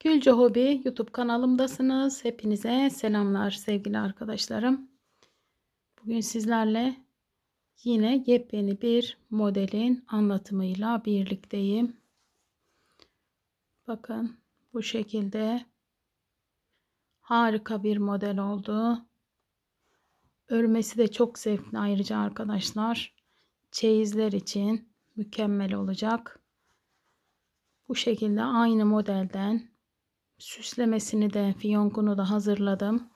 Gülce Hobi YouTube kanalımdasınız. Hepinize selamlar sevgili arkadaşlarım. Bugün sizlerle yine yepyeni bir modelin anlatımıyla birlikteyim. Bakın bu şekilde harika bir model oldu. Örmesi de çok zevkli ayrıca arkadaşlar. Çeyizler için mükemmel olacak. Bu şekilde aynı modelden süslemesini de fiyonkunu da hazırladım.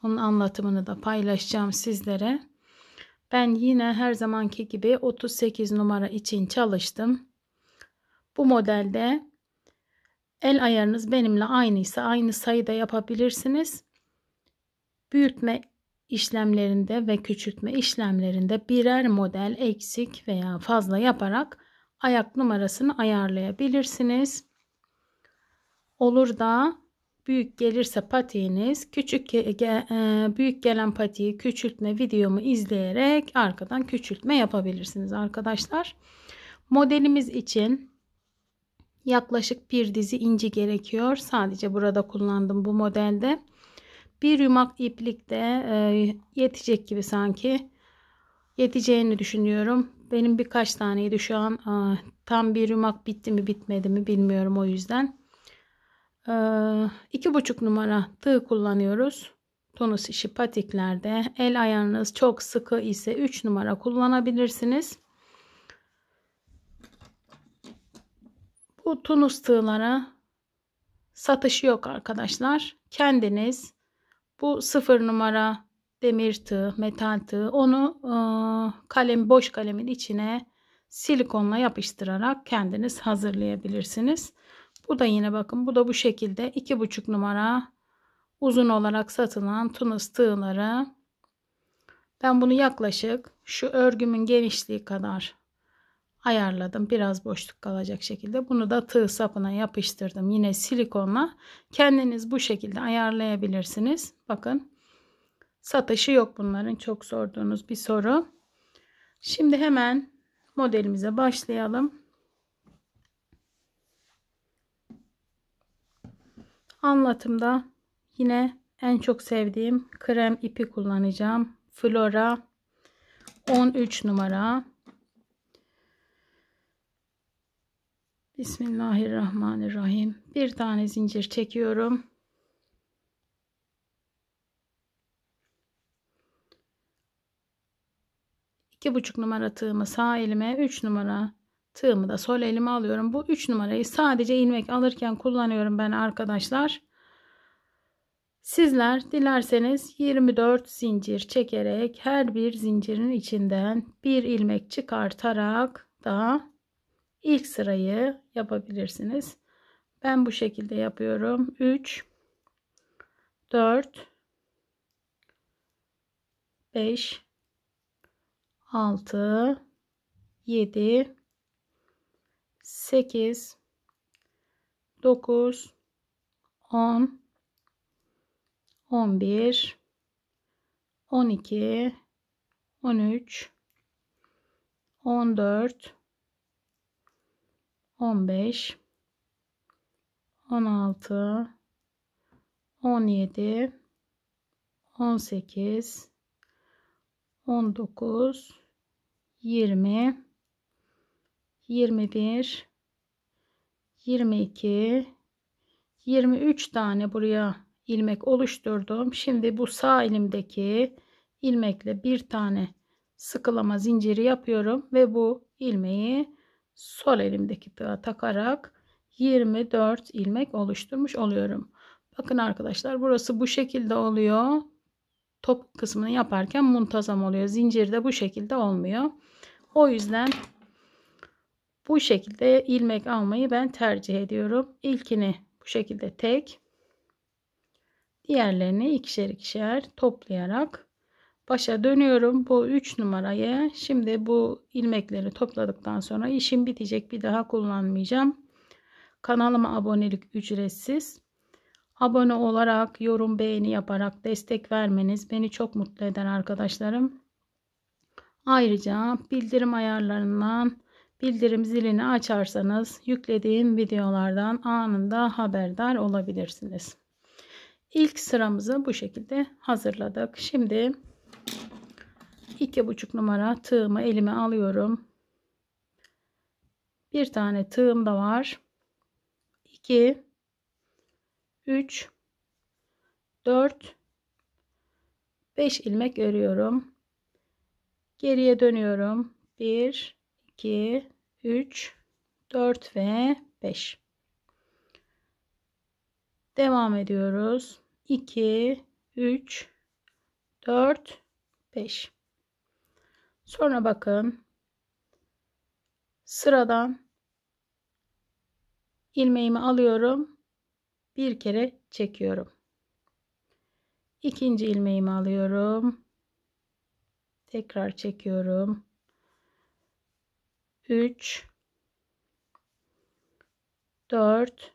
Onun anlatımını da paylaşacağım sizlere. Ben yine her zamanki gibi 38 numara için çalıştım. Bu modelde el ayarınız benimle aynıysa aynı sayıda yapabilirsiniz. Büyütme işlemlerinde ve küçültme işlemlerinde birer model eksik veya fazla yaparak ayak numarasını ayarlayabilirsiniz. Olur da büyük gelirse patiğiniz, büyük gelen patiği küçültme videomu izleyerek arkadan küçültme yapabilirsiniz arkadaşlar. Modelimiz için yaklaşık bir dizi inci gerekiyor. Sadece burada kullandım bu modelde. Bir yumak iplik de yetecek gibi sanki. Yeteceğini düşünüyorum. Benim birkaç taneydi şu an. Tam bir yumak bitti mi bitmedi mi bilmiyorum, o yüzden. 2,5 numara tığ kullanıyoruz. Tunus işi patiklerde. El ayarınız çok sıkı ise 3 numara kullanabilirsiniz. Bu tunus tığlara satışı yok arkadaşlar. Kendiniz bu 0 numara demir tığ, metal tığ, onu boş kalemin içine silikonla yapıştırarak kendiniz hazırlayabilirsiniz. Bu da yine bakın, bu da bu şekilde 2,5 numara uzun olarak satılan tunus tığları. Ben bunu yaklaşık şu örgümün genişliği kadar ayarladım. Biraz boşluk kalacak şekilde. Bunu da tığ sapına yapıştırdım. Yine silikonla. Kendiniz bu şekilde ayarlayabilirsiniz. Bakın, satışı yok bunların. Çok sorduğunuz bir soru. Şimdi hemen modelimize başlayalım. Anlatımda yine en çok sevdiğim krem ipi kullanacağım. Flora 13 numara. Bismillahirrahmanirrahim. Bir tane zincir çekiyorum. İki buçuk numara tığımı sağ elime, 3 numara tığımı da sol elime alıyorum. Bu 3 numarayı sadece ilmek alırken kullanıyorum ben arkadaşlar. Sizler dilerseniz 24 zincir çekerek her bir zincirin içinden bir ilmek çıkartarak da ilk sırayı yapabilirsiniz. Ben bu şekilde yapıyorum. 3 4 5 6 7 8 9 10 11 12 13 14 15 16 17 18 19 20 21 22 23 tane buraya ilmek oluşturdum. Şimdi bu sağ elimdeki ilmekle bir tane sıkılama zinciri yapıyorum ve bu ilmeği sol elimdeki tığa takarak 24 ilmek oluşturmuş oluyorum. Bakın arkadaşlar, burası bu şekilde oluyor. Top kısmını yaparken muntazam oluyor. Zincirde bu şekilde olmuyor. O yüzden bu şekilde ilmek almayı ben tercih ediyorum. İlkini bu şekilde tek, diğerlerini ikişer ikişer toplayarak başa dönüyorum. Bu 3 numarayı şimdi bu ilmekleri topladıktan sonra işim bitecek. Bir daha kullanmayacağım. Kanalıma abonelik ücretsiz. Abone olarak, yorum, beğeni yaparak destek vermeniz beni çok mutlu eder arkadaşlarım. Ayrıca bildirim ayarlarından bildirim zilini açarsanız yüklediğim videolardan anında haberdar olabilirsiniz. İlk sıramızı bu şekilde hazırladık. Şimdi 2,5 numara tığımı elime alıyorum. Bir tane tığım da var. 2, 3, 4, 5 ilmek örüyorum. Geriye dönüyorum. 1, 2, 3, 4 ve 5. Devam ediyoruz. 2, 3, 4, 5. Sonra bakın sıradan ilmeğimi alıyorum. Bir kere çekiyorum. İkinci ilmeğimi alıyorum. Tekrar çekiyorum. 3, 4,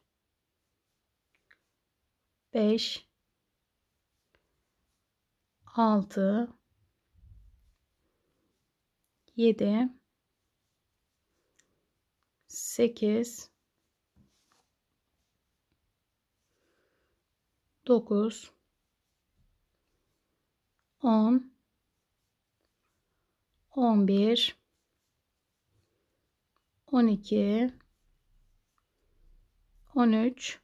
5, 6, 7, 8, 9, 10, 11, 12, 13,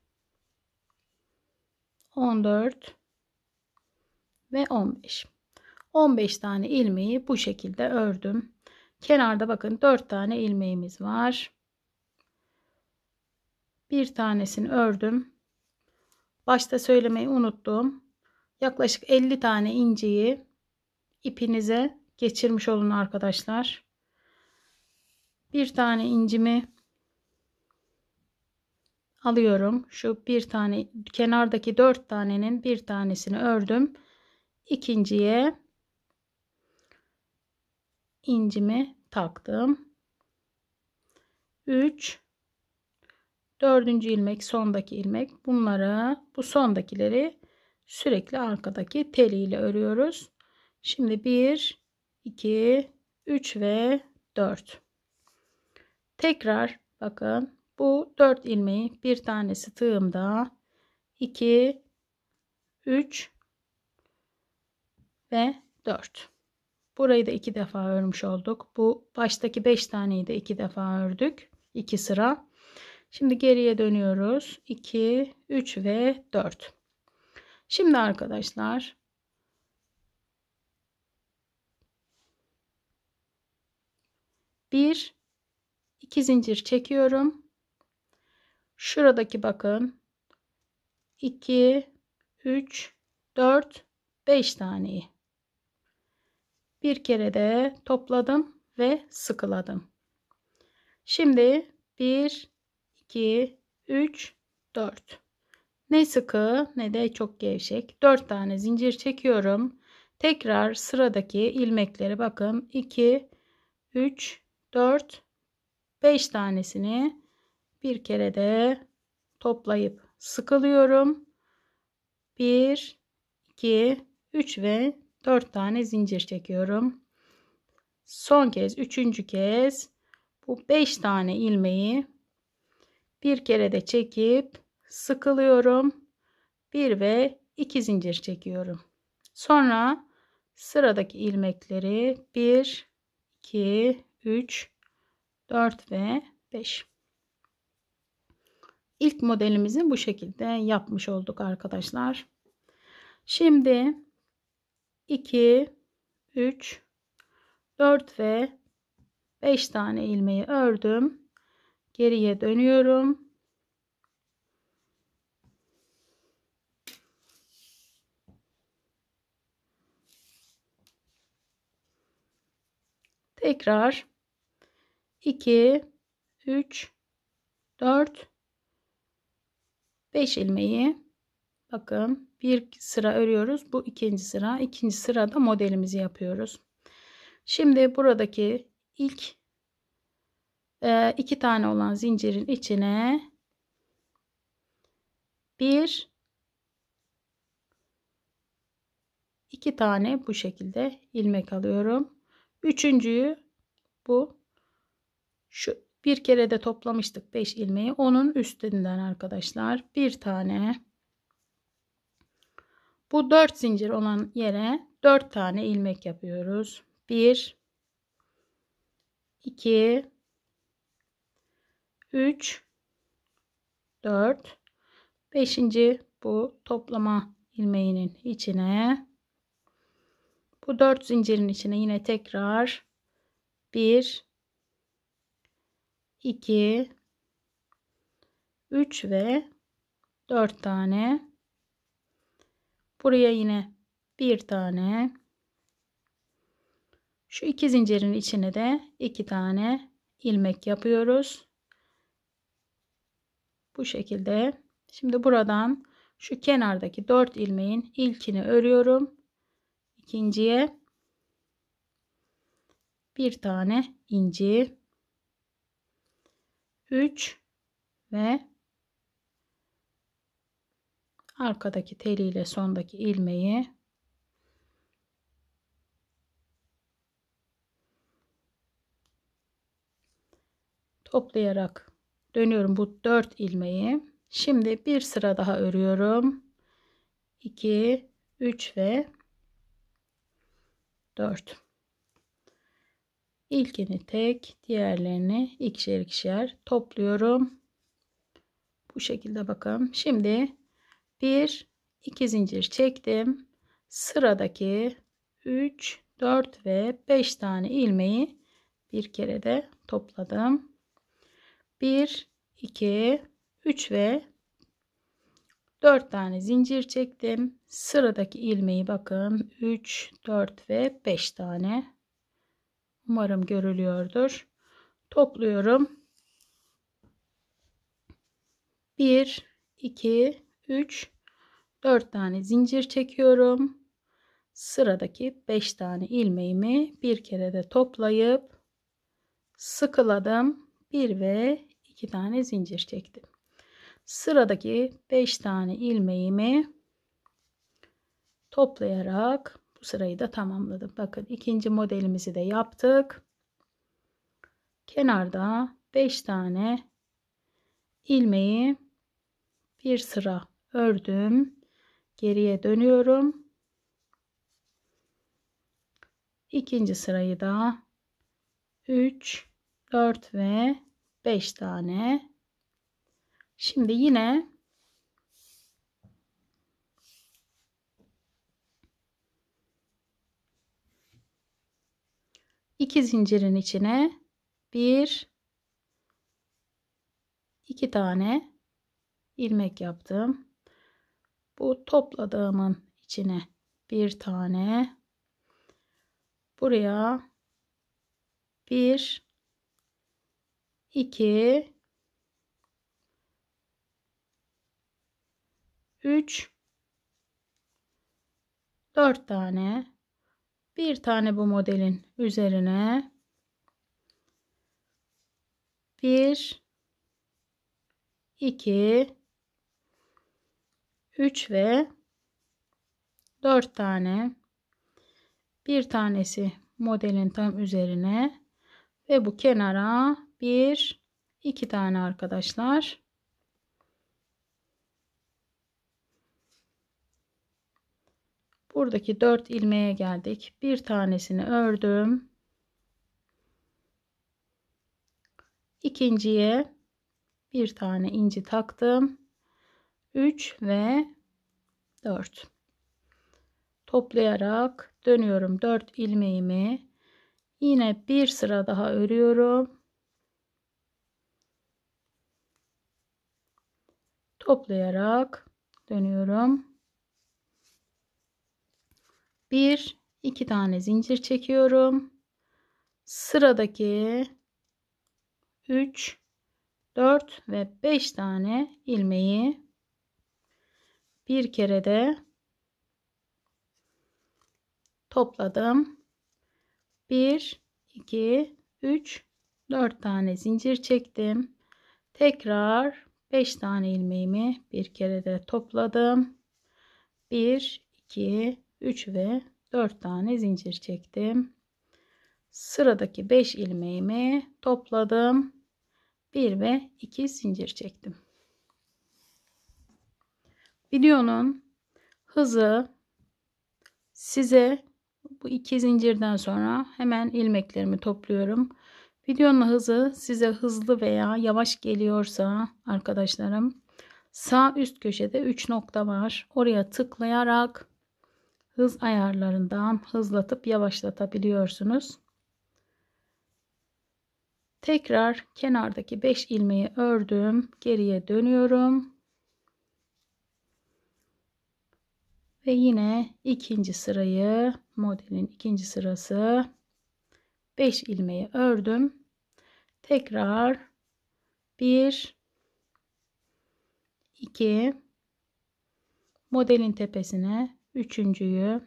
14 ve 15. 15 tane ilmeği bu şekilde ördüm. Kenarda bakın 4 tane ilmeğimiz var. Bir tanesini ördüm. Başta söylemeyi unuttum. Yaklaşık 50 tane inciyi ipinize geçirmiş olun arkadaşlar. Bir tane incimi alıyorum. Şu bir tane kenardaki 4 tanenin bir tanesini ördüm. İkinciye incimi taktım. 3, dördüncü ilmek, sondaki ilmek. Bu sondakileri sürekli arkadaki teliyle örüyoruz. Şimdi 1, 2, 3 ve 4. Tekrar bakın bu 4 ilmeği bir tanesi tığımda, 2, 3 ve 4. Burayı da 2 defa örmüş olduk. Bu baştaki 5 taneyi de 2 defa ördük. 2 sıra. Şimdi geriye dönüyoruz. 2, 3 ve 4. Şimdi arkadaşlar bir, 2 zincir çekiyorum. Şuradaki bakın 2, 3, 4, 5 taneyi bir kere de topladım ve sıkıladım. Şimdi 1, 2, 3, 4. Ne sıkı ne de çok gevşek. 4 tane zincir çekiyorum. Tekrar sıradaki ilmekleri bakın 2, 3, 4, 5 tanesini bir kere de toplayıp sıkılıyorum. 1, 2, 3 ve 4 tane zincir çekiyorum. Son kez, üçüncü kez bu 5 tane ilmeği bir kere de çekip sıkılıyorum. 1 ve 2 zincir çekiyorum. Sonra sıradaki ilmekleri 1, 2, 3, 4 ve 5. İlk modelimizi bu şekilde yapmış olduk arkadaşlar. Şimdi 2, 3, 4 ve 5 tane ilmeği ördüm. Geriye dönüyorum. Tekrar 2, 3, 4, 5 ilmeği bakın bir sıra örüyoruz. Bu ikinci sıra. İkinci sırada modelimizi yapıyoruz. Şimdi buradaki ilk 2 tane olan zincirin içine 1, 2 tane bu şekilde ilmek alıyorum. Üçüncüyü bu Şu bir kere de toplamıştık 5 ilmeği. Onun üstünden arkadaşlar bir tane, bu 4 zincir olan yere 4 tane ilmek yapıyoruz. 1 2 3 4 5. bu toplama ilmeğinin içine, bu 4 zincirin içine yine tekrar 1 2 3 ve 4 tane, buraya yine bir tane, şu iki zincirin içine de 2 tane ilmek yapıyoruz. Bu şekilde. Şimdi buradan şu kenardaki 4 ilmeğin ilkini örüyorum. İkinciye bir tane inci, 3 ve arkadaki teliyle sondaki ilmeği toplayarak dönüyorum bu 4 ilmeği. Şimdi bir sıra daha örüyorum. 2 3 ve 4. İlkini tek, diğerlerini ikişer ikişer topluyorum. Bu şekilde bakın. Şimdi 1 2 zincir çektim. Sıradaki 3 4 ve 5 tane ilmeği bir kere de topladım. 1 2 3 ve 4 tane zincir çektim. Sıradaki ilmeği bakın 3 4 ve 5 tane. Umarım görülüyordur. Topluyorum. 1 2 3 4 tane zincir çekiyorum. Sıradaki 5 tane ilmeğimi bir kere de toplayıp sıkıladım. 1 ve 2 tane zincir çektim. Sıradaki 5 tane ilmeğimi toplayarak bu sırayı da tamamladım. Bakın ikinci modelimizi de yaptık. Kenarda 5 tane ilmeği bir sıra ördüm. Geriye dönüyorum. İkinci sırayı da 3 4 ve 5 tane. Şimdi yine iki zincirin içine bir iki tane ilmek yaptım. Bu topladığımın içine bir tane, buraya 1 2 3 4 tane, bir tane bu modelin üzerine 1 2 3 ve 4 tane, bir tanesi modelin tam üzerine ve bu kenara 1 2 tane arkadaşlar. Buradaki 4 ilmeğe geldik. Bir tanesini ördüm. İkinciye bir tane inci taktım. 3 ve 4. Toplayarak dönüyorum 4 ilmeğimi. Yine bir sıra daha örüyorum. Toplayarak dönüyorum. 1 2 tane zincir çekiyorum. Sıradaki 3 4 ve 5 tane ilmeği bir kere de topladım. 1 2 3 4 tane zincir çektim. Tekrar 5 tane ilmeğimi bir kere de topladım. 1 2 3 ve 4 tane zincir çektim. Sıradaki 5 ilmeğimi topladım. 1 ve 2 zincir çektim. Videonun hızı size bu 2 zincirden sonra hemen ilmeklerimi topluyorum. Videonun hızı size hızlı veya yavaş geliyorsa arkadaşlarım, sağ üst köşede 3 nokta var. Oraya tıklayarak hız ayarlarından hızlatıp yavaşlatabiliyorsunuz. Tekrar kenardaki 5 ilmeği ördüm. Geriye dönüyorum. Ve yine ikinci sırayı, modelin ikinci sırası, 5 ilmeği ördüm. Tekrar 1 2 modelin tepesine üçüncüyü,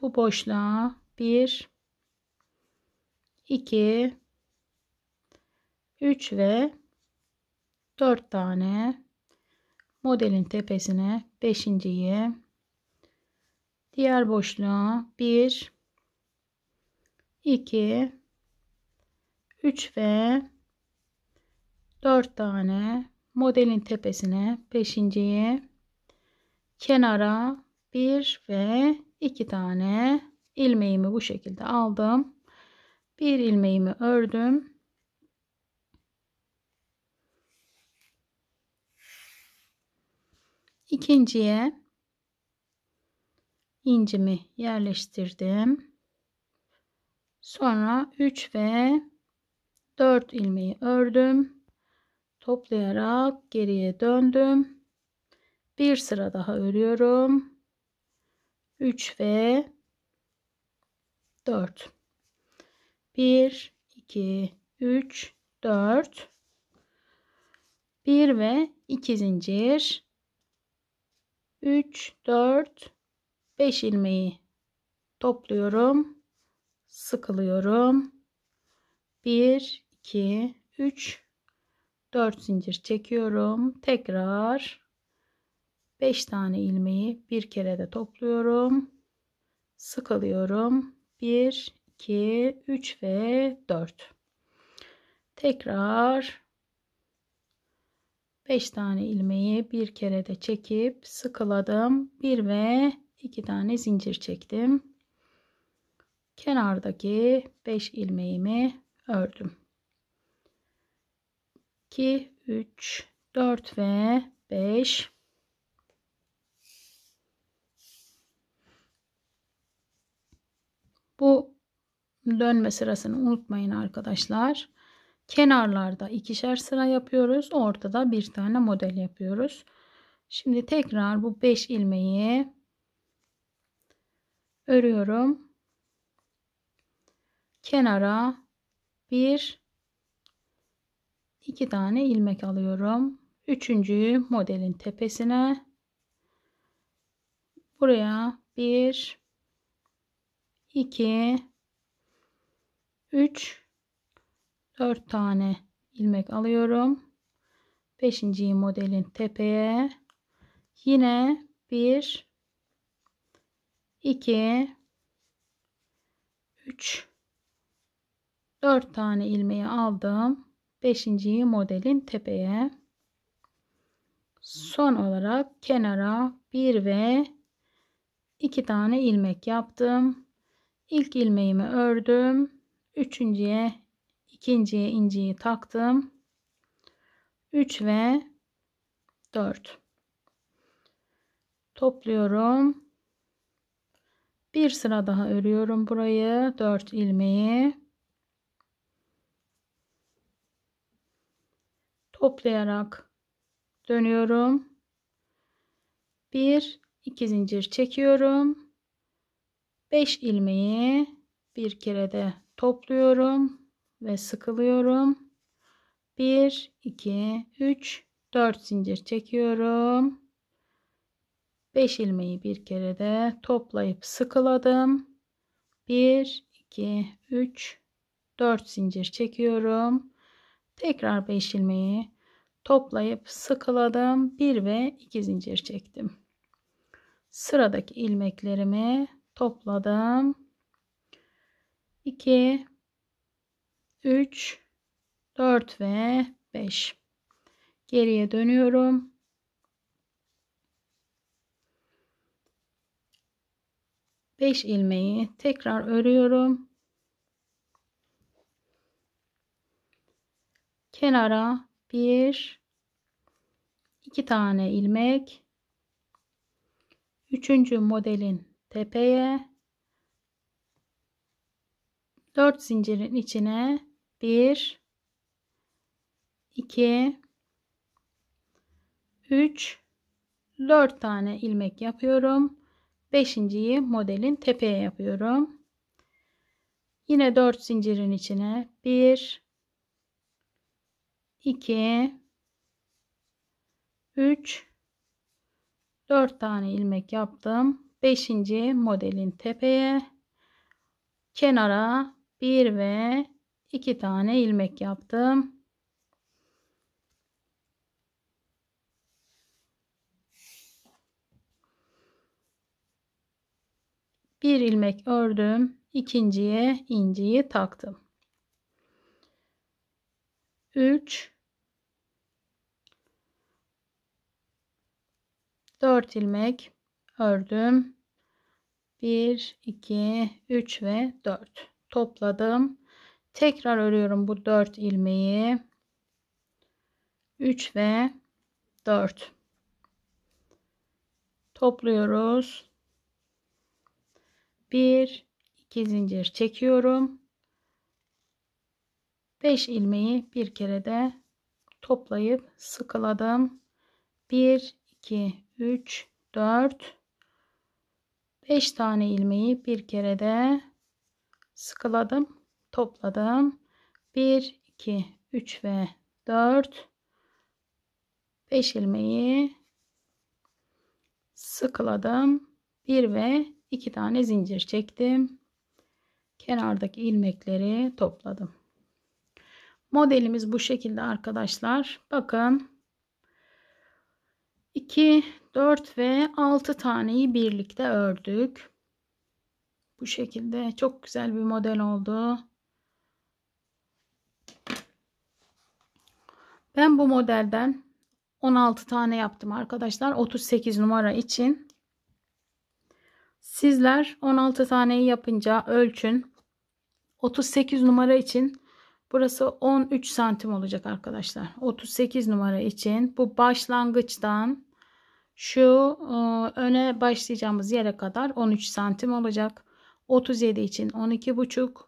bu boşluğa 1 2 3 ve 4 tane modelin tepesine beşinciyi, diğer boşluğa 1 2 3 ve 4 tane modelin tepesine beşinciyi, kenara 1 ve 2 tane ilmeğimi bu şekilde aldım. Bir ilmeğimi ördüm. İkinciye incimi yerleştirdim. Sonra 3 ve 4 ilmeği ördüm. Toplayarak geriye döndüm. Bir sıra daha örüyorum. 3 ve 4. 1 2 3 4. 1 ve 2 zincir. 3 4 5 ilmeği topluyorum. Sıkılıyorum. 1 2 3 4 zincir çekiyorum. Tekrar 5 tane ilmeği bir kere de topluyorum. Sıkılıyorum. 1 2 3 ve 4. Tekrar 5 tane ilmeği bir kere de çekip sıkıladım. 1 ve 2 tane zincir çektim. Kenardaki 5 ilmeğimi ördüm. 2 3 4 ve 5. Bu dönme sırasını unutmayın arkadaşlar. Kenarlarda ikişer sıra yapıyoruz. Ortada bir tane model yapıyoruz. Şimdi tekrar bu 5 ilmeği örüyorum. Kenara 1 2 tane ilmek alıyorum. Üçüncüyü modelin tepesine, buraya 1 2 3 4 tane ilmek alıyorum. Beşinciyi modelin tepeye, yine 1 2 3 4 tane ilmeği aldım. Beşinciyi modelin tepeye. Son olarak kenara 1 ve 2 tane ilmek yaptım. İlk ilmeğimi ördüm. Üçüncüye, ikinciye inciyi taktım. 3 ve 4. Topluyorum. Bir sıra daha örüyorum burayı. 4 ilmeği. Toplayarak dönüyorum. 1 2 zincir çekiyorum. 5 ilmeği bir kere de topluyorum ve sıkılıyorum. 1 2 3 4 zincir çekiyorum. 5 ilmeği bir kere de toplayıp sıkıladım. 1 2 3 4 zincir çekiyorum. Tekrar 5 ilmeği toplayıp sıkıladım. 1 ve 2 zincir çektim. Sıradaki ilmeklerimi topladım. 2, 3, 4 ve 5. Geriye dönüyorum. 5 ilmeği tekrar örüyorum. Kenara 1, 2 tane ilmek. Üçüncü modelin tepeye 4 zincirin içine 1, 2, 3, 4 tane ilmek yapıyorum. Beşinciyi modelin tepeye yapıyorum. Yine 4 zincirin içine 1, 2, 3, 4 tane ilmek yaptım. Beşinci modelin tepeye kenara 1 ve 2 tane ilmek yaptım. Bir ilmek ördüm. İkinciye inciyi taktım. 3, 4 ilmek ördüm. 1, 2, 3 ve 4 topladım. Tekrar örüyorum bu 4 ilmeği. 3 ve 4 topluyoruz. 1, 2 zincir çekiyorum. 5 ilmeği bir kere de toplayıp sıkıladım. 1, 2, 3, 4, 5 tane ilmeği bir kere de sıkıladım, topladım. 1, 2, 3 ve 4, 5 ilmeği sıkıladım. 1 ve 2 tane zincir çektim. Kenardaki ilmekleri topladım. Modelimiz bu şekilde arkadaşlar. Bakın 2, 4 ve 6 taneyi birlikte ördük. Bu şekilde çok güzel bir model oldu. Ben bu modelden 16 tane yaptım arkadaşlar. 38 numara için. Sizler 16 taneyi yapınca ölçün. 38 numara için burası 13 santim olacak arkadaşlar. 38 numara için bu başlangıçtan şu öne başlayacağımız yere kadar 13 santim olacak. 37 için 12,5,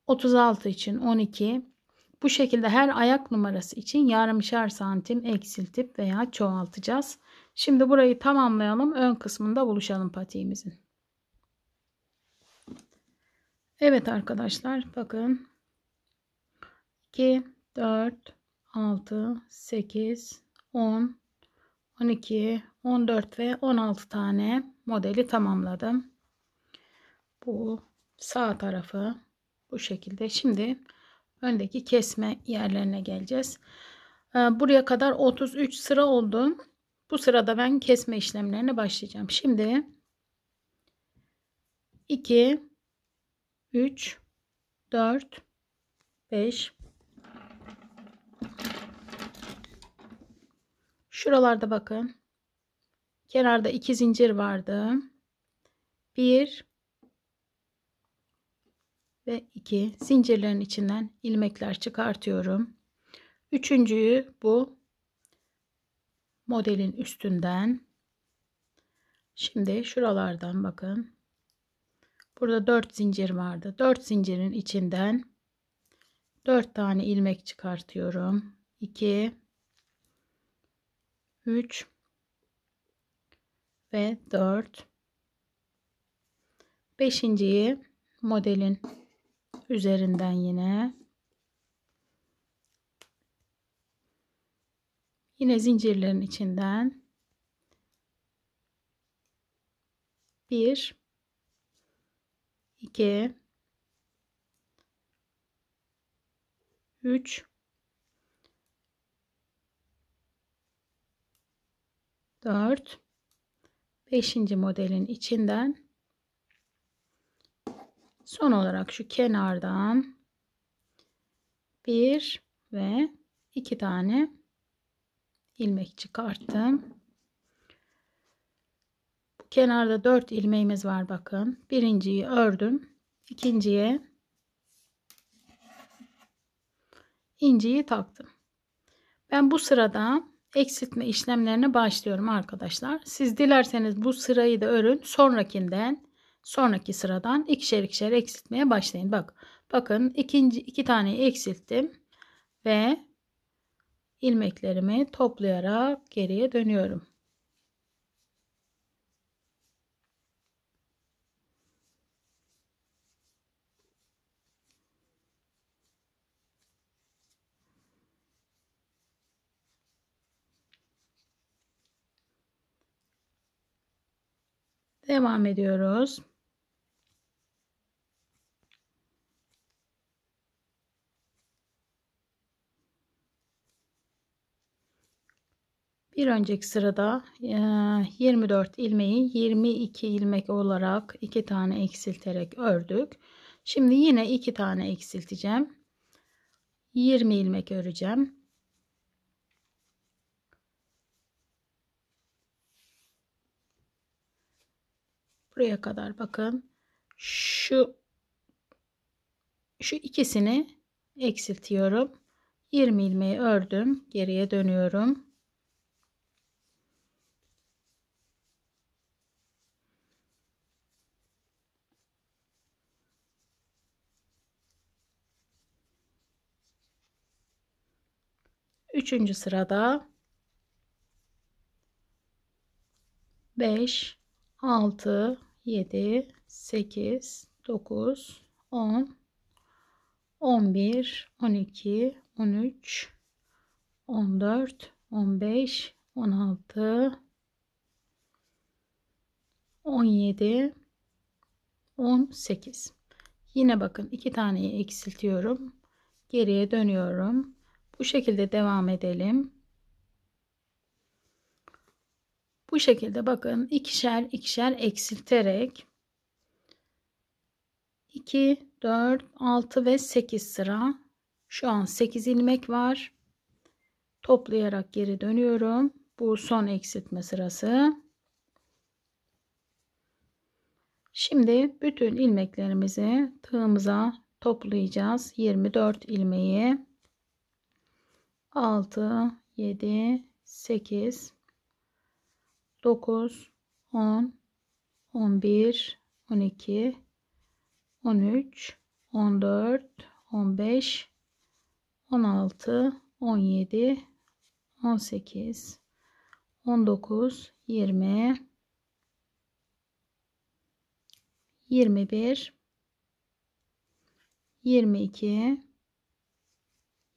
36 için 12. Bu şekilde her ayak numarası için yarımşar santim eksiltip veya çoğaltacağız. Şimdi burayı tamamlayalım. Ön kısmında buluşalım patiğimizin. Evet arkadaşlar bakın 2, 4, 6, 8, 10, 12, 14 ve 16 tane modeli tamamladım. Bu sağ tarafı bu şekilde. Şimdi öndeki kesme yerlerine geleceğiz. Buraya kadar 33 sıra oldu. Bu sırada ben kesme işlemlerine başlayacağım. Şimdi 2, 3, 4, 5. Şuralarda bakın. Kenarda 2 zincir vardı. 1 ve 2 zincirlerin içinden ilmekler çıkartıyorum. Üçüncüyü bu modelin üstünden. Şimdi şuralardan bakın. Burada 4 zincir vardı. 4 zincirin içinden 4 tane ilmek çıkartıyorum. 2, 3 ve 4. Beşinciyi modelin üzerinden yine zincirlerin içinden 1, 2, 3, 4, 5. modelin içinden Son olarak şu kenardan bir ve iki tane ilmek çıkarttım. Bu kenarda 4 ilmeğimiz var bakın. Birinciyi ördüm. İkinciye inciyi taktım. Ben bu sırada eksiltme işlemlerine başlıyorum arkadaşlar. Siz dilerseniz bu sırayı da örün. Sonraki sıradan ikişer ikişer eksiltmeye başlayın. Bakın iki taneyi eksilttim ve ilmeklerimi toplayarak geriye dönüyorum. Devam ediyoruz. Bir önceki sırada 24 ilmeği 22 ilmek olarak 2 tane eksilterek ördük. Şimdi yine 2 tane eksilteceğim. 20 ilmek öreceğim. Buraya kadar bakın. Şu ikisini eksiltiyorum. 20 ilmeği ördüm. Geriye dönüyorum. Üçüncü sırada 5, 6, 7, 8, 9, 10, 11, 12, 13, 14, 15, 16, 17, 18. Yine bakın 2 taneyi eksiltiyorum. Geriye dönüyorum. Bu şekilde devam edelim. Bu şekilde bakın ikişer ikişer eksilterek 2, 4, 6 ve 8 sıra. Şu an 8 ilmek var. Toplayarak geri dönüyorum. Bu son eksiltme sırası. Şimdi bütün ilmeklerimizi tığımıza toplayacağız. 24 ilmeği 6, 7, 8, 9, 10, 11, 12, 13, 14, 15, 16, 17, 18, 19, 20, 21, 22,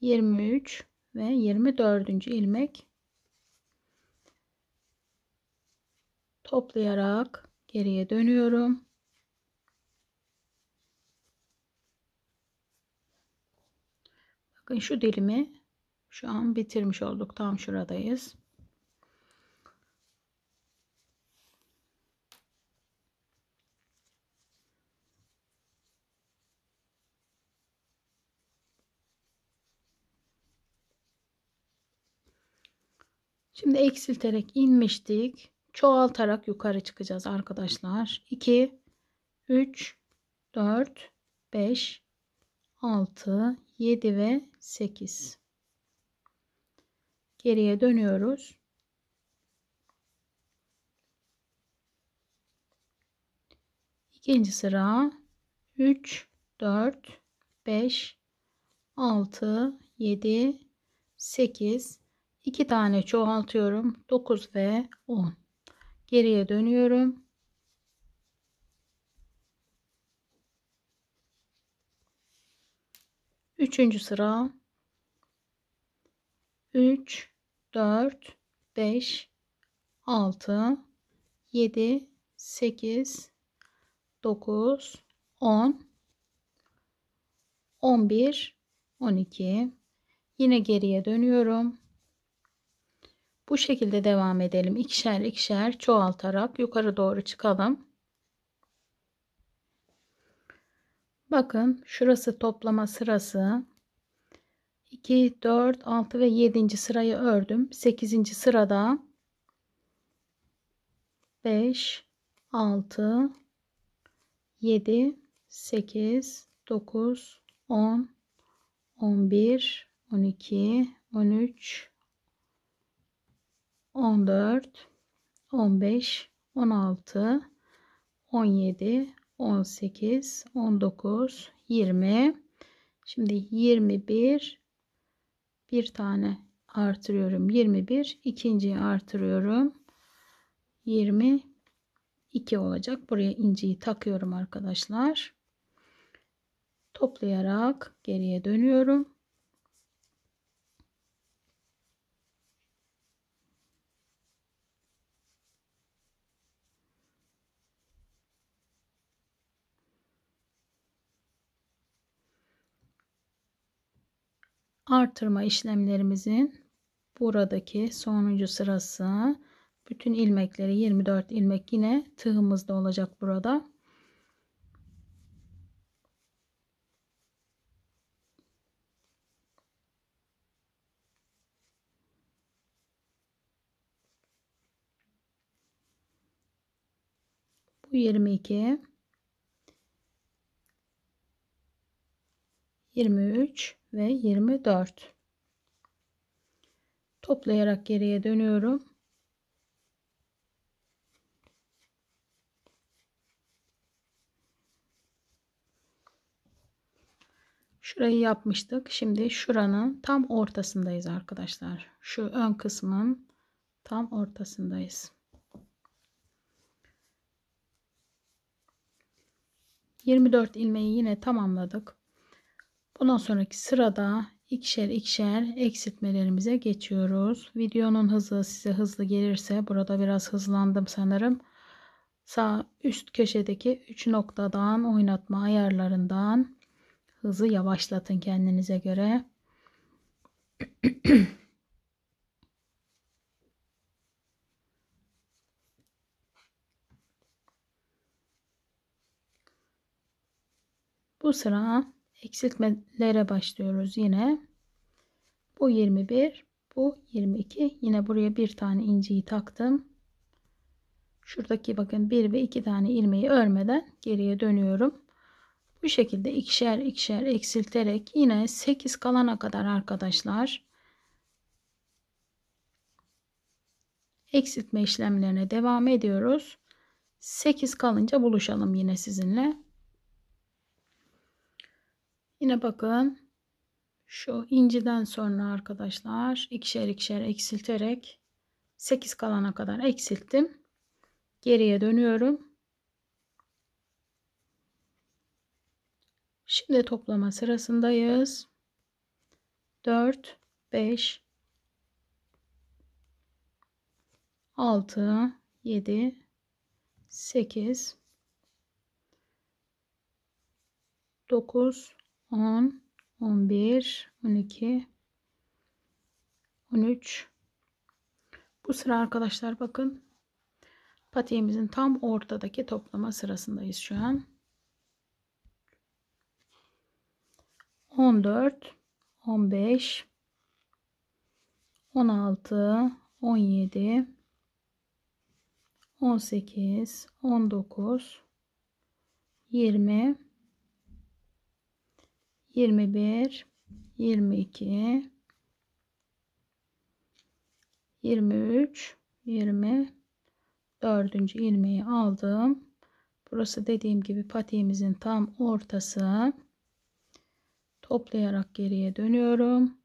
23 ve 24. ilmek toplayarak geriye dönüyorum. Bakın şu dilimi şu an bitirmiş olduk. Tam şuradayız. Şimdi eksilterek inmiştik. Çoğaltarak yukarı çıkacağız arkadaşlar. 2, 3, 4, 5, 6, 7 ve 8. Geriye dönüyoruz. İkinci sıra 3, 4, 5, 6, 7, 8. 2 tane çoğaltıyorum. 9 ve 10. Geriye dönüyorum. Üçüncü sıra 3, 4, 5, 6, 7, 8, 9, 10, 11, 12. Yine geriye dönüyorum. Bu şekilde devam edelim. İkişer ikişer çoğaltarak yukarı doğru çıkalım. Bakın şurası toplama sırası. 2, 4, 6 ve 7. sırayı ördüm. 8. sırada 5, 6, 7, 8, 9, 10, 11, 12, 13, 14, 15, 16, 17, 18, 19, 20. Şimdi 21, bir tane artırıyorum. 21, ikinciyi artırıyorum. 22 olacak. Buraya inciyi takıyorum arkadaşlar. Toplayarak geriye dönüyorum. Artırma işlemlerimizin buradaki sonuncu sırası. Bütün ilmekleri 24 ilmek yine tığımızda olacak burada. Bu 22, 23 ve 24. Toplayarak geriye dönüyorum. Şurayı yapmıştık. Şimdi şuranın tam ortasındayız arkadaşlar. Şu ön kısmın tam ortasındayız. 24 ilmeği yine tamamladık. Bundan sonraki sırada ikişer ikişer eksiltmelerimize geçiyoruz. Videonun hızı size hızlı gelirse, burada biraz hızlandım sanırım. Sağ üst köşedeki 3 noktadan oynatma ayarlarından hızı yavaşlatın kendinize göre. Bu sıra eksiltmelere başlıyoruz yine. Bu 21, bu 22. Yine buraya bir tane inciyi taktım. Şuradaki bakın 1 ve 2 tane ilmeği örmeden geriye dönüyorum. Bu şekilde ikişer ikişer eksilterek yine 8 kalana kadar arkadaşlar eksiltme işlemlerine devam ediyoruz. 8 kalınca buluşalım yine sizinle. Yine bakın şu inciden sonra arkadaşlar ikişer ikişer eksilterek 8 kalana kadar eksilttim. Geriye dönüyorum. Şimdi toplama sırasındayız. 4, 5, 6, 7, 8, 9, 10, 11, 12, 13. Bu sıra arkadaşlar bakın patiğimizin tam ortadaki toplama sırasındayız şu an. 14, 15, 16, 17, 18, 19, 20, 21, 22, 23, 24. ilmeği aldım. Burası dediğim gibi patiğimizin tam ortası. Toplayarak geriye dönüyorum.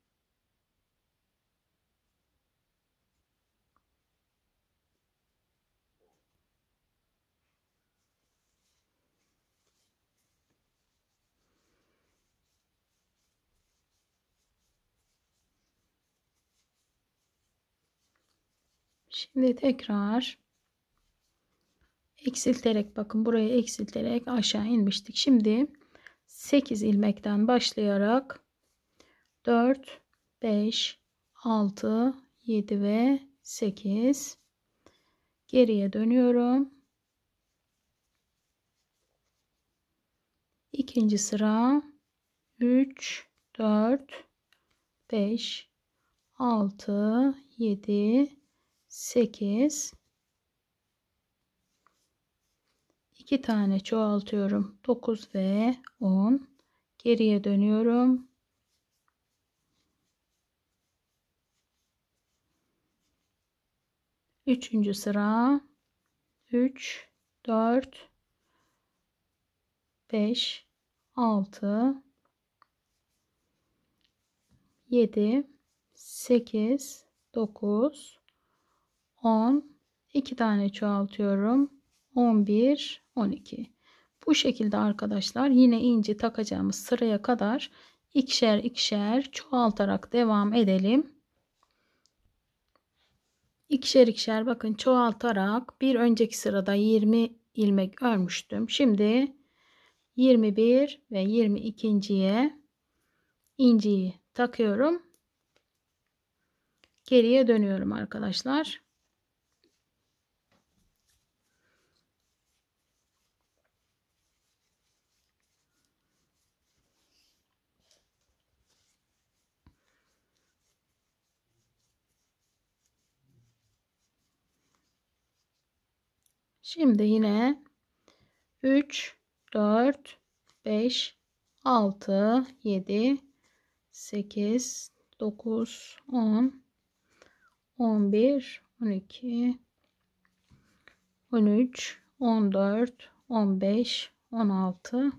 Şimdi tekrar eksilterek bakın burayı eksilterek aşağı inmiştik. Şimdi 8 ilmekten başlayarak 4, 5, 6, 7 ve 8 geriye dönüyorum. İkinci sıra 3, 4, 5, 6, 7, 8. 2 tane çoğaltıyorum. 9 ve 10. Geriye dönüyorum. Üçüncü sıra 3, 4, 5, 6, 7, 8, 9, 10. 2 tane çoğaltıyorum. 11, 12. Bu şekilde arkadaşlar yine inci takacağımız sıraya kadar ikişer ikişer çoğaltarak devam edelim. İkişer ikişer bakın çoğaltarak bir önceki sırada 20 ilmek örmüştüm. Şimdi 21 ve 22.'ye inciyi takıyorum. Geriye dönüyorum arkadaşlar. Şimdi yine 3, 4, 5, 6, 7, 8, 9, 10, 11, 12, 13, 14, 15, 16,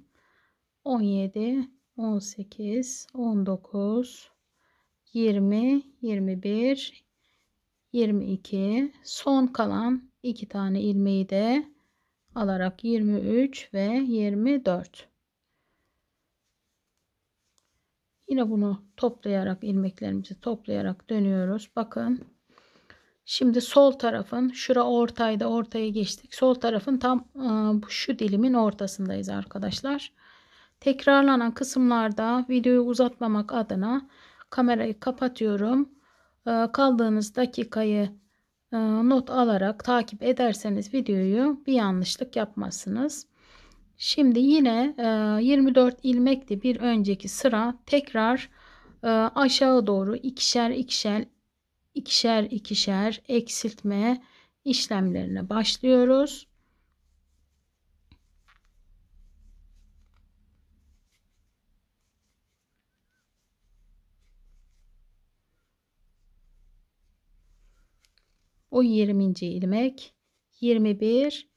17, 18, 19, 20, 21, 22. Son kalan 2 tane ilmeği de alarak 23 ve 24. Yine bunu toplayarak ilmeklerimizi toplayarak dönüyoruz. Bakın. Şimdi sol tarafın şura ortayda, ortaya geçtik. Sol tarafın tam şu dilimin ortasındayız arkadaşlar. Tekrarlanan kısımlarda videoyu uzatmamak adına kamerayı kapatıyorum. Kaldığınız dakikayı not alarak takip ederseniz videoyu bir yanlışlık yapmazsınız. Şimdi yine 24 ilmekti bir önceki sıra. Tekrar aşağı doğru ikişer ikişer eksiltme işlemlerine başlıyoruz. O 20. ilmek 21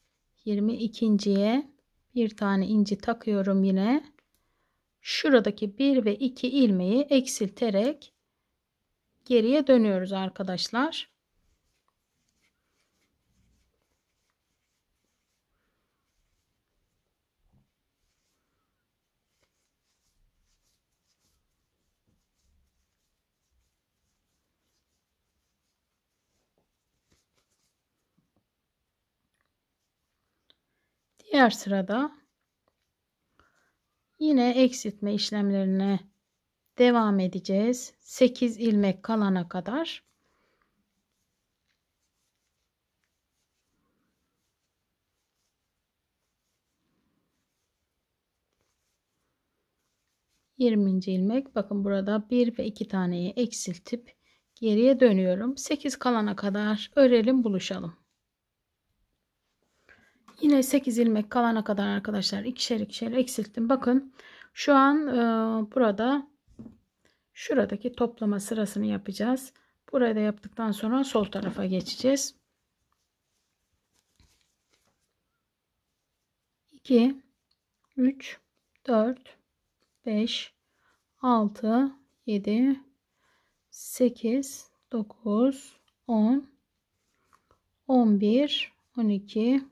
22.'ye bir tane inci takıyorum yine. Şuradaki 1 ve 2 ilmeği eksilterek geriye dönüyoruz arkadaşlar. Diğer sırada yine eksiltme işlemlerine devam edeceğiz. 8 ilmek kalana kadar. Yirminci ilmek. Bakın burada 1 ve 2 taneyi eksiltip geriye dönüyorum. 8 kalana kadar örelim, buluşalım. Yine 8 ilmek kalana kadar arkadaşlar ikişer ikişer eksilttim. Bakın şu an burada şuradaki toplama sırasını yapacağız. Burayı da yaptıktan sonra sol tarafa geçeceğiz. 2, 3, 4, 5, 6, 7, 8, 9, 10, 11, 12,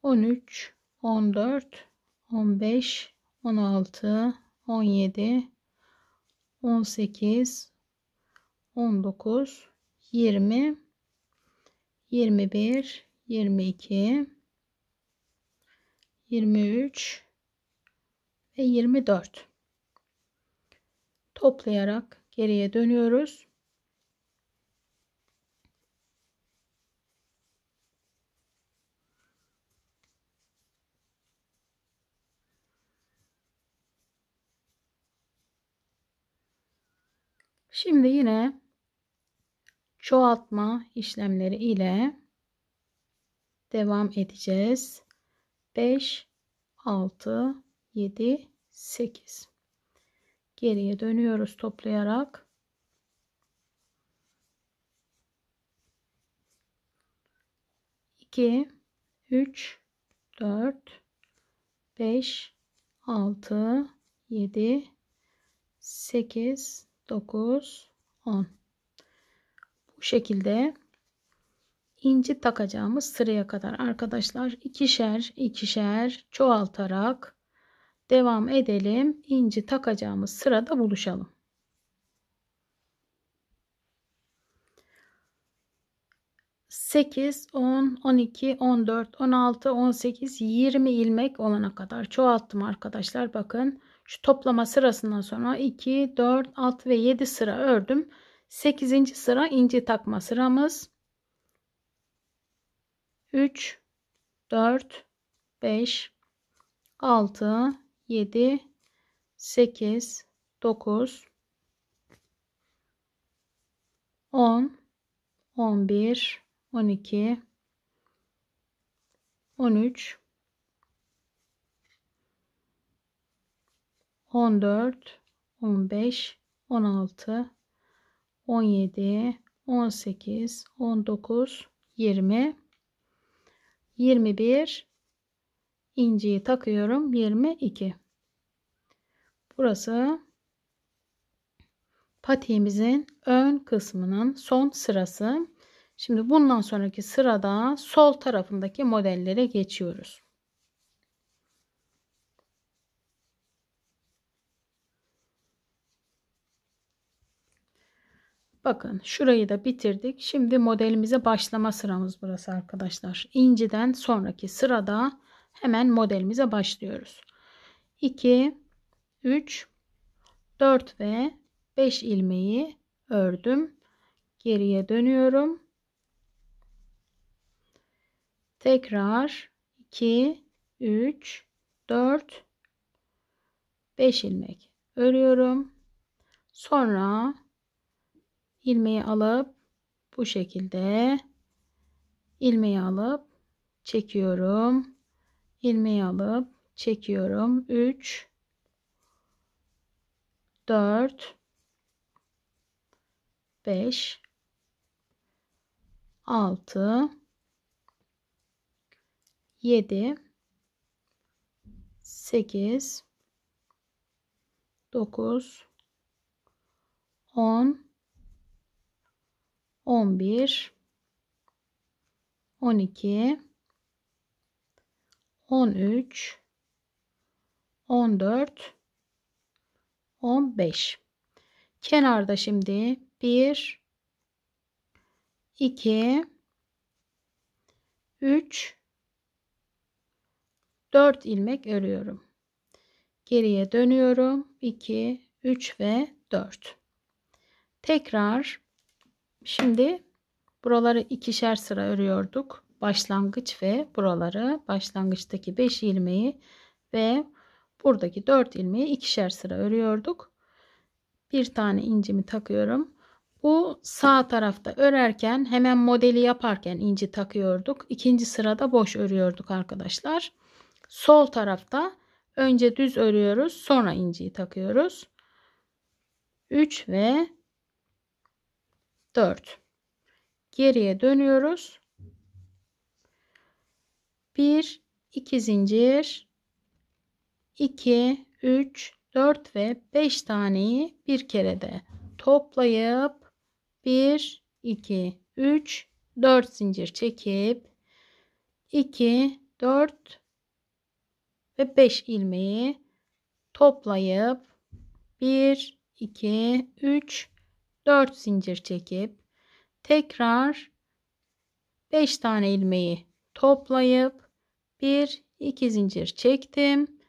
13, 14, 15, 16, 17, 18, 19, 20, 21, 22, 23 ve 24. Toplayarak geriye dönüyoruz. Şimdi yine çoğaltma işlemleri ile devam edeceğiz. 5, 6, 7, 8. Geriye dönüyoruz toplayarak. 2, 3, 4, 5, 6, 7, 8, 9, 10. Bu şekilde inci takacağımız sıraya kadar arkadaşlar ikişer ikişer çoğaltarak devam edelim. İnci takacağımız sırada buluşalım. 8, 10, 12, 14, 16, 18, 20 ilmek olana kadar çoğalttım arkadaşlar. Bakın şu toplama sırasından sonra 2, 4, 6 ve 7 sıra ördüm. 8. sıra inci takma sıramız. 3, 4, 5, 6, 7, 8, 9, 10, 11, 12, 13, 14, 15, 16, 17, 18, 19, 20, 21 inciyi takıyorum. 22. Burası patiğimizin ön kısmının son sırası. Şimdi bundan sonraki sırada sol tarafındaki modellere geçiyoruz. Bakın şurayı da bitirdik. Şimdi modelimize başlama sıramız burası arkadaşlar. İnciden sonraki sırada hemen modelimize başlıyoruz. 2, 3, 4 ve 5 ilmeği ördüm. Geriye dönüyorum. Tekrar 2, 3, 4, 5 ilmek örüyorum. Sonra ilmeği alıp bu şekilde ilmeği alıp çekiyorum. İlmeği alıp çekiyorum. 3, 4, 5, 6, 7, 8, 9, 10, 11, 12, 13, 14, 15. Kenarda şimdi 1, 2, 3, 4 ilmek örüyorum. Geriye dönüyorum. 2, 3 ve 4. Tekrar şimdi buraları ikişer sıra örüyorduk. Başlangıç ve buraları başlangıçtaki 5 ilmeği ve buradaki 4 ilmeği ikişer sıra örüyorduk. Bir tane incimi takıyorum. Bu sağ tarafta örerken hemen modeli yaparken inci takıyorduk. İkinci sırada boş örüyorduk arkadaşlar. Sol tarafta önce düz örüyoruz, sonra inciyi takıyoruz. 3 ve 4. Geriye dönüyoruz. 1, 2 zincir, 2, 3, 4 ve 5 taneyi bir kerede toplayıp 1, 2, 3, 4 zincir çekip 2, 4 ve 5 ilmeği toplayıp 1, 2, 3, 4 zincir çekip tekrar 5 tane ilmeği toplayıp 1, 2 zincir çektim.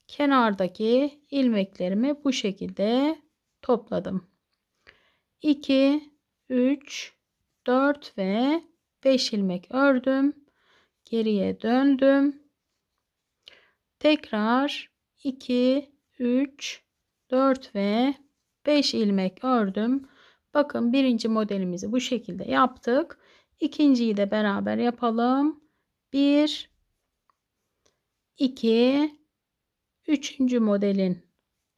Kenardaki ilmeklerimi bu şekilde topladım. 2, 3, 4 ve 5 ilmek ördüm. Geriye döndüm. Tekrar 2, 3, 4 ve 5 ilmek ördüm. Bakın birinci modelimizi bu şekilde yaptık. İkinciyi de beraber yapalım. 1 2 üçüncü modelin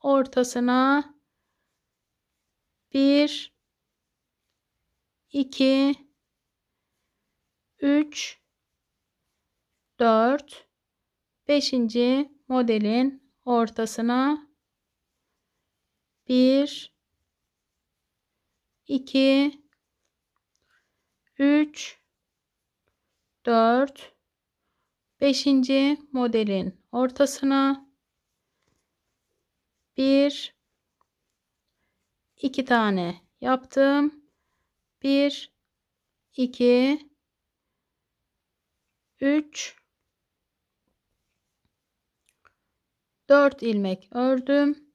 ortasına 1 2 3 4 beşinci modelin ortasına 1 2 3 4 beşinci modelin ortasına 1 2 tane yaptım. 1 2 3 4 ilmek ördüm.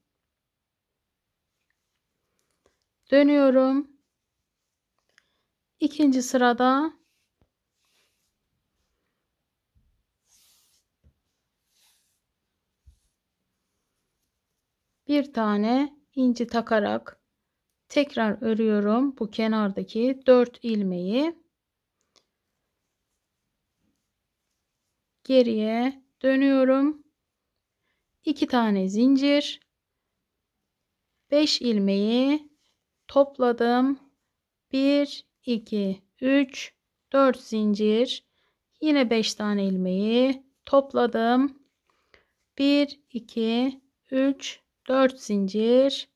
Dönüyorum. İkinci sırada bir tane inci takarak tekrar örüyorum bu kenardaki 4 ilmeği. Geriye dönüyorum. 2 tane zincir, 5 ilmeği topladım. 1 2 3 4 zincir, yine 5 tane ilmeği topladım. 1 2 3 4 zincir,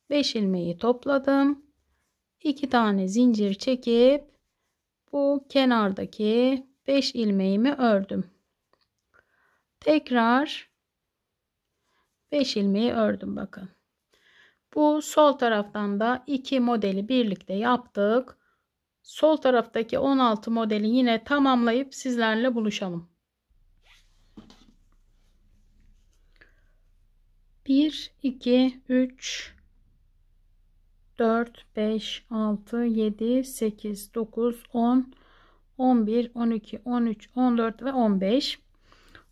5 ilmeği topladım. 2 tane zincir çekip bu kenardaki 5 ilmeğimi ördüm. Tekrar 5 ilmeği ördüm bakın. Bu sol taraftan da 2 modeli birlikte yaptık. Sol taraftaki 16 modeli yine tamamlayıp sizlerle buluşalım. 1 2 3 4 5 6 7 8 9 10 11 12 13 14 ve 15.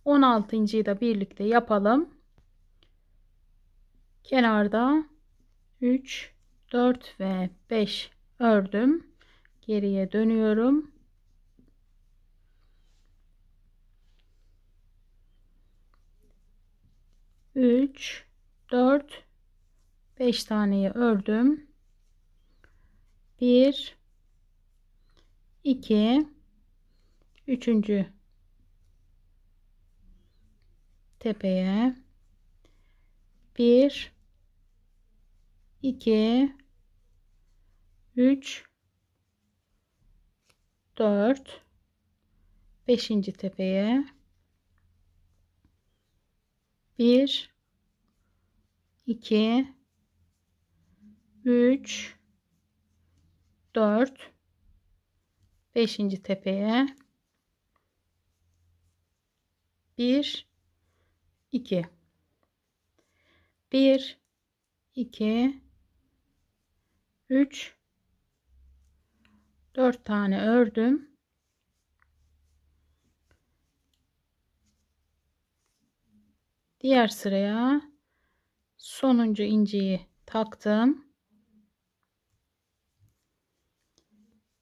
16.'yı da birlikte yapalım. Kenarda 3 4 ve 5 ördüm. Geriye dönüyorum. Üç, 4, 5 taneyi ördüm. 1 2 üçüncü tepeye 1 2 3 4 beşinci tepeye 1 2 3 4 beşinci tepeye 1 2 1 2 3 4 tane ördüm. Diğer sıraya sonuncu inciyi taktım.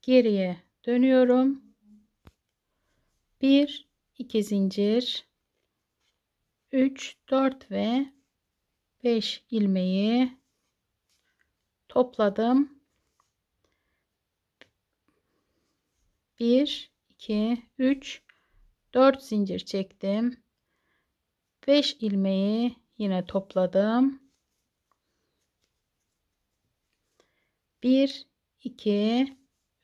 Geriye dönüyorum. 1 2 zincir, 3 4 ve 5 ilmeği topladım. 1 2 3 4 zincir çektim. 5 ilmeği yine topladım. 1 2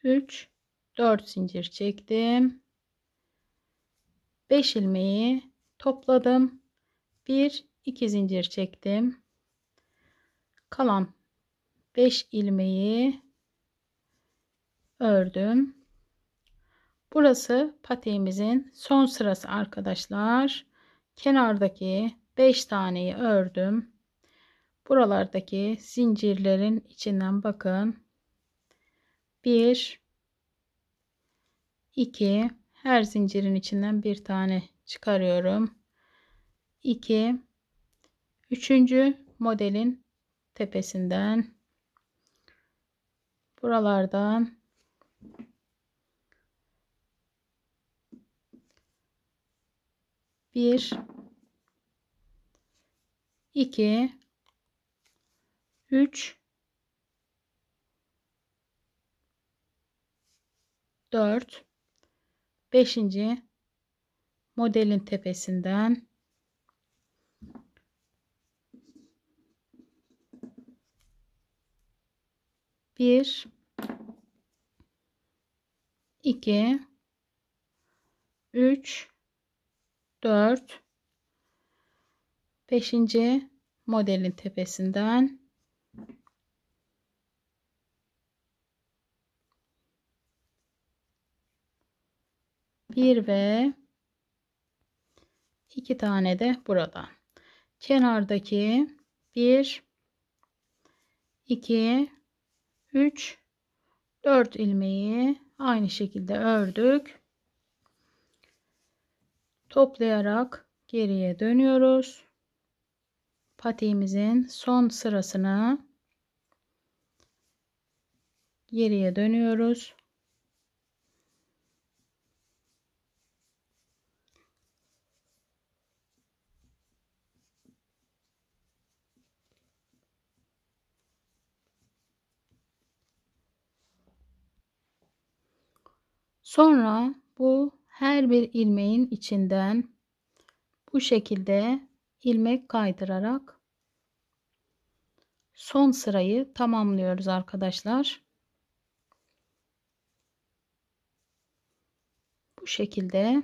3 4 zincir çektim. 5 ilmeği topladım. 1 2 zincir çektim. Kalan 5 ilmeği ördüm. Burası patiğimizin son sırası arkadaşlar. Kenardaki 5 taneyi ördüm. Buralardaki zincirlerin içinden bakın. 1 2 her zincirin içinden bir tane çıkarıyorum. 2 üçüncü modelin tepesinden, buralardan bir, iki, üç, dört, beşinci modelin tepesinden bir, iki, üç, dört, beşinci modelin tepesinden bir ve iki tane de buradan. Kenardaki 1, 2, 3, 4 ilmeği aynı şekilde ördük. Toplayarak geriye dönüyoruz. Patiğimizin son sırasını geriye dönüyoruz. Sonra bu her bir ilmeğin içinden bu şekilde ilmek kaydırarak son sırayı tamamlıyoruz arkadaşlar. Bu şekilde.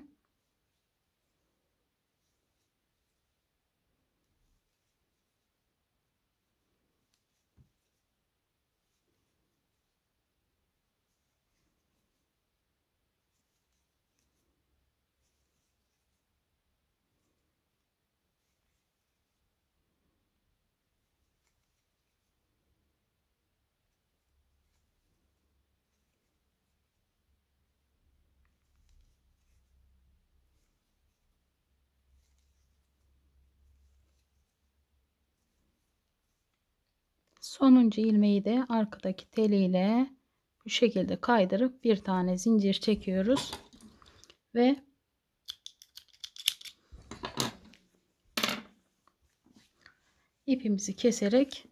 Sonuncu ilmeği de arkadaki teliyle bu şekilde kaydırıp bir tane zincir çekiyoruz ve ipimizi keserek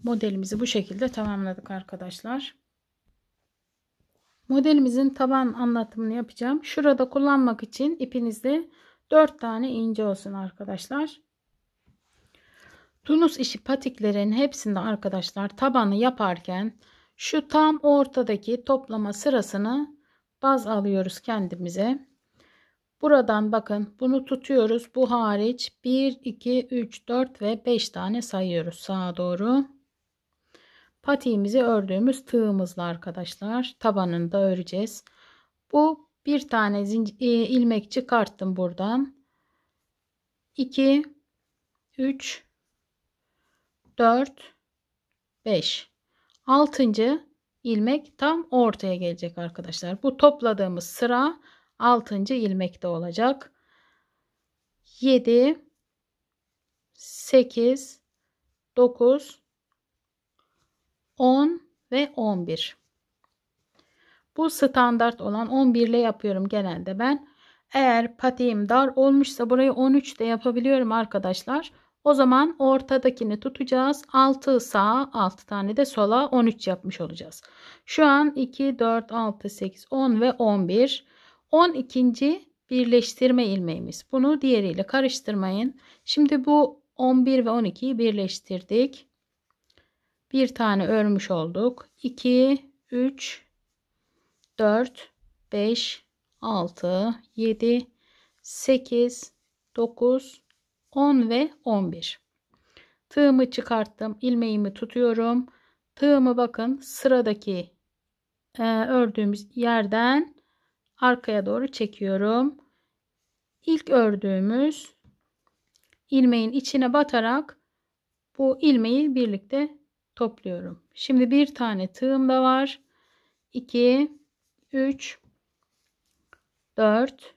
modelimizi bu şekilde tamamladık arkadaşlar. Modelimizin taban anlatımını yapacağım. Şurada kullanmak için ipinizde 4 tane ince olsun arkadaşlar. Tunus işi patiklerin hepsinde arkadaşlar tabanı yaparken şu tam ortadaki toplama sırasını baz alıyoruz kendimize. Buradan bakın bunu tutuyoruz. Bu hariç 1, 2, 3, 4 ve 5 tane sayıyoruz sağa doğru. Patiğimizi ördüğümüz tığımızla arkadaşlar tabanını da öreceğiz. Bu bir tane ilmek çıkarttım buradan. 2, 3, 4, 5. 6. ilmek tam ortaya gelecek arkadaşlar. Bu topladığımız sıra 6. ilmekte olacak. 7, 8, 9, 10 ve 11. Bu standart olan 11 ile yapıyorum genelde ben. Eğer patiğim dar olmuşsa burayı 13 de yapabiliyorum arkadaşlar. O zaman ortadakini tutacağız. 6 sağa 6 tane de sola 13 yapmış olacağız. Şu an 2, 4, 6, 8, 10 ve 11. 12. birleştirme ilmeğimiz. Bunu diğeriyle karıştırmayın. Şimdi bu 11 ve 12'yi birleştirdik. Bir tane örmüş olduk. 2, 3, 4, 5, 6, 7, 8, 9, 10 ve 11. Tığımı çıkarttım. İlmeğimi tutuyorum. Tığımı bakın sıradaki ördüğümüz yerden arkaya doğru çekiyorum. İlk ördüğümüz ilmeğin içine batarak bu ilmeği birlikte topluyorum. Şimdi bir tane tığım da var. 2, 3, 4,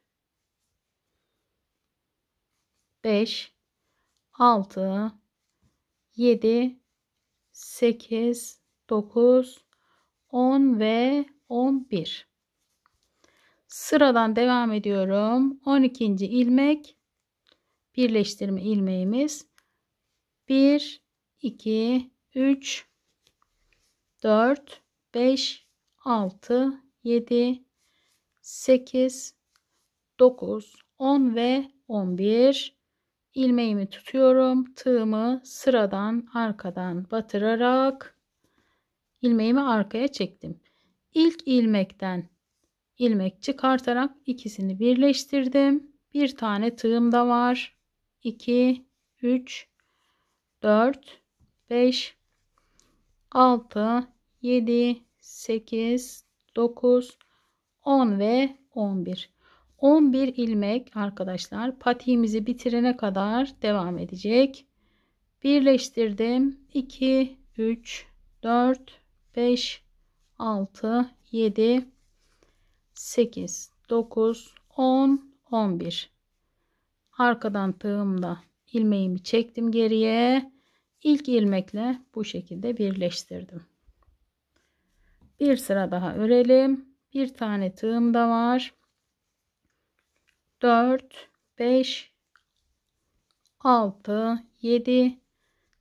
5, 6, 7, 8, 9, 10 ve 11. Sıradan devam ediyorum. 12. ilmek birleştirme ilmeğimiz. 1, 2, 3, 4, 5, 6, 7, 8, 9, 10 ve 11. İlmeğimi tutuyorum. Tığımı sıradan arkadan batırarak ilmeğimi arkaya çektim. İlk ilmekten ilmek çıkartarak ikisini birleştirdim. Bir tane tığım da var. 2, 3, 4, 5, 6, 7, 8, 9, 10 ve 11. 11 ilmek arkadaşlar patiğimizi bitirene kadar devam edecek. Birleştirdim. 2, 3, 4, 5, 6, 7, 8, 9, 10, 11. Arkadan tığımla ilmeğimi çektim geriye. İlk ilmekle bu şekilde birleştirdim. Bir sıra daha örelim. Bir tane tığım da var. 4, 5, 6, 7,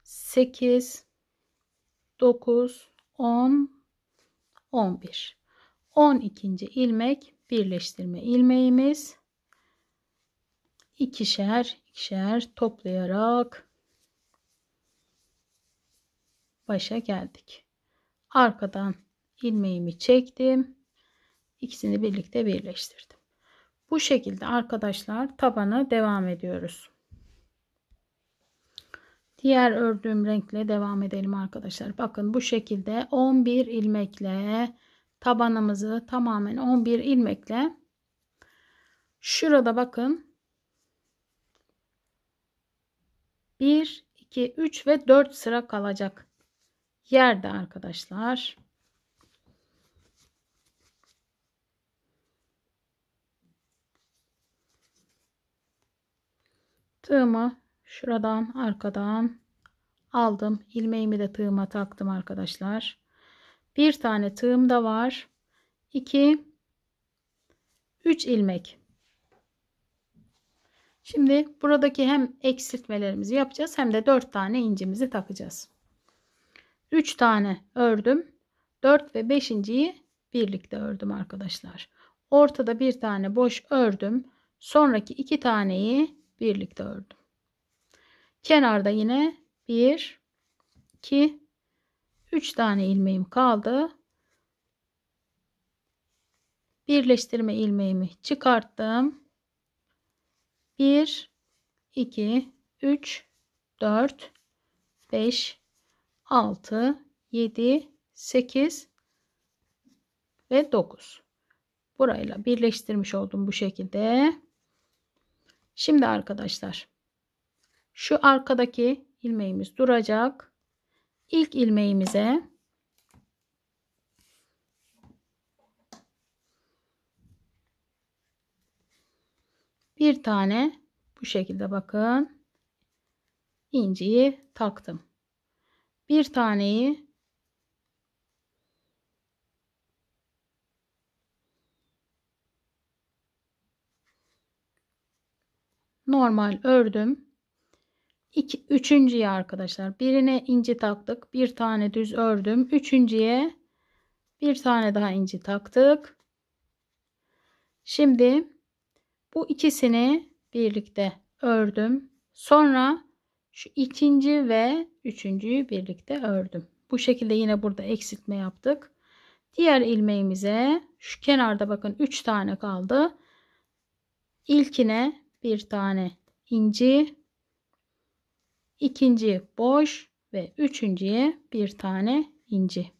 8, 9, 10, 11. 12. ilmek birleştirme ilmeğimiz. İkişer ikişer toplayarak başa geldik. Arkadan ilmeğimi çektim. İkisini birlikte birleştirdim. Bu şekilde arkadaşlar tabana devam ediyoruz. Diğer ördüğüm renkle devam edelim arkadaşlar. Bakın bu şekilde 11 ilmekle tabanımızı tamamen 11 ilmekle şurada bakın 1, 2, 3 ve 4 sıra kalacak yerde arkadaşlar. Tığımı şuradan arkadan aldım. İlmeğimi de tığıma taktım arkadaşlar. Bir tane tığım da var. 2, 3 ilmek. Şimdi buradaki hem eksiltmelerimizi yapacağız hem de 4 tane incimizi takacağız. 3 tane ördüm. 4 ve 5.'yi birlikte ördüm arkadaşlar. Ortada bir tane boş ördüm. Sonraki 2 taneyi birlikte ördüm. Kenarda yine 1, 2, 3 tane ilmeğim kaldı. Birleştirme ilmeğimi çıkarttım. 1, 2, 3, 4, 5, 6, 7, 8 ve 9. Burayla birleştirmiş oldum bu şekilde. Şimdi arkadaşlar şu arkadaki ilmeğimiz duracak. İlk ilmeğimize bir tane bu şekilde bakın inciyi taktım. Bir taneyi normal ördüm. Üçüncüye arkadaşlar birine inci taktık. Bir tane düz ördüm. Üçüncüye bir tane daha inci taktık. Şimdi bu ikisini birlikte ördüm. Sonra şu ikinci ve üçüncüyü birlikte ördüm. Bu şekilde yine burada eksiltme yaptık. Diğer ilmeğimize şu kenarda bakın 3 tane kaldı. İlkine bir tane inci, ikinci boş ve üçüncüye bir tane inci.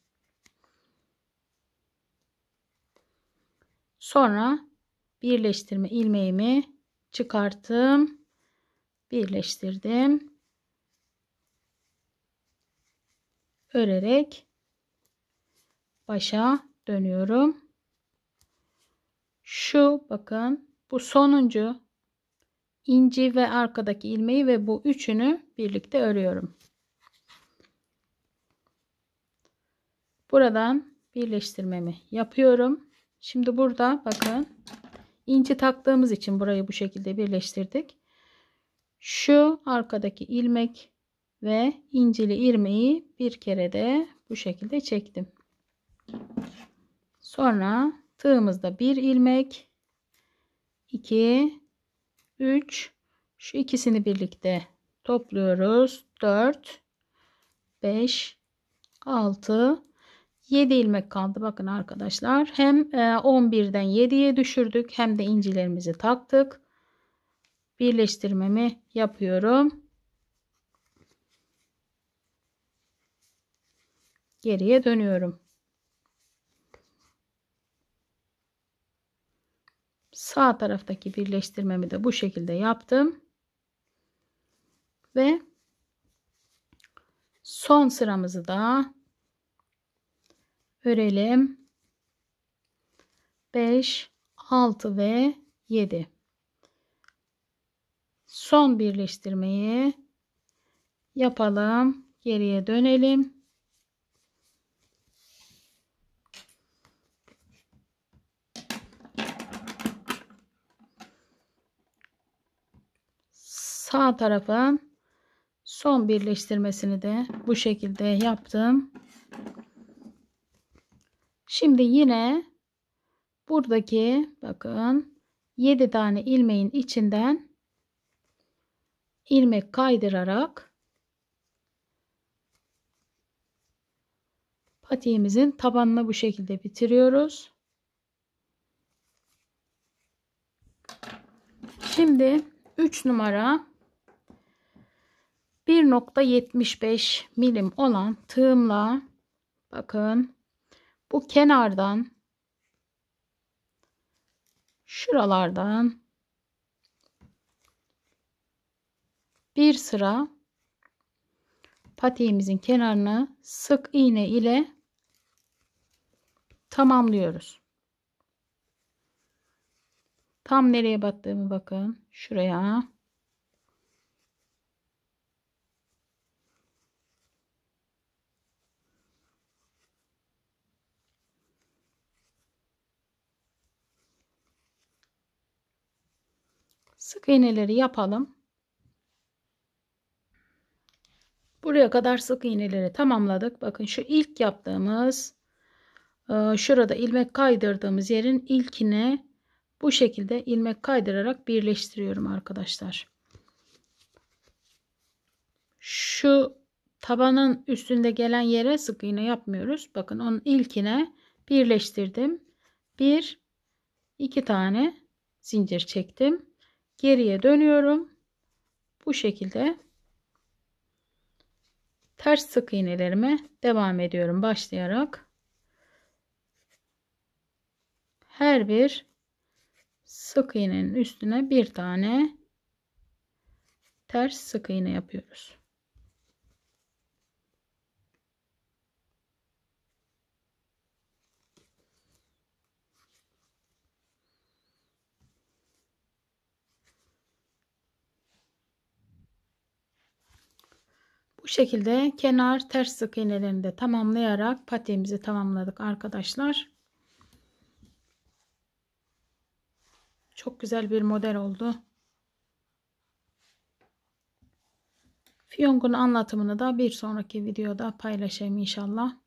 Sonra birleştirme ilmeğimi çıkarttım. Birleştirdim. Örerek başa dönüyorum. Şu bakın bu sonuncu inci ve arkadaki ilmeği ve bu üçünü birlikte örüyorum. Buradan birleştirmemi yapıyorum. Şimdi burada bakın inci taktığımız için burayı bu şekilde birleştirdik. Şu arkadaki ilmek ve incili ilmeği bir kere de bu şekilde çektim. Sonra tığımızda bir ilmek, 2, 3, şu ikisini birlikte topluyoruz. 4, 5, 6, 7 ilmek kaldı. Bakın arkadaşlar, hem 11'den 7'ye düşürdük hem de incilerimizi taktık. Birleştirmemi yapıyorum. Geriye dönüyorum. Sağ taraftaki birleştirmemi de bu şekilde yaptım. Ve son sıramızı da örelim. 5, 6 ve 7. Son birleştirmeyi yapalım. Geriye dönelim. Sağ tarafın son birleştirmesini de bu şekilde yaptım. Şimdi yine buradaki bakın 7 tane ilmeğin içinden ilmek kaydırarak patiğimizin tabanını bu şekilde bitiriyoruz. Şimdi 3 numara 1,75 milim olan tığımla bakın bu kenardan şuralardan bir sıra patiğimizin kenarını sık iğne ile tamamlıyoruz. Tam nereye battığımı bakın. Şuraya. Sık iğneleri yapalım. Buraya kadar sık iğneleri tamamladık. Bakın şu ilk yaptığımız şurada ilmek kaydırdığımız yerin ilkine bu şekilde ilmek kaydırarak birleştiriyorum arkadaşlar. Şu tabanın üstünde gelen yere sık iğne yapmıyoruz. Bakın onun ilkine birleştirdim. 1, 2 tane zincir çektim. Geriye dönüyorum. Bu şekilde ters sık iğnelerime devam ediyorum başlayarak. Her bir sık iğnenin üstüne bir tane ters sık iğne yapıyoruz. Bu şekilde kenar ters sık iğnelerini de tamamlayarak patiğimizi tamamladık arkadaşlar. Çok güzel bir model oldu. Fiyongun anlatımını da bir sonraki videoda paylaşayım inşallah.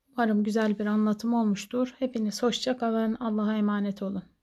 Umarım güzel bir anlatım olmuştur. Hepiniz hoşça kalın. Allah'a emanet olun.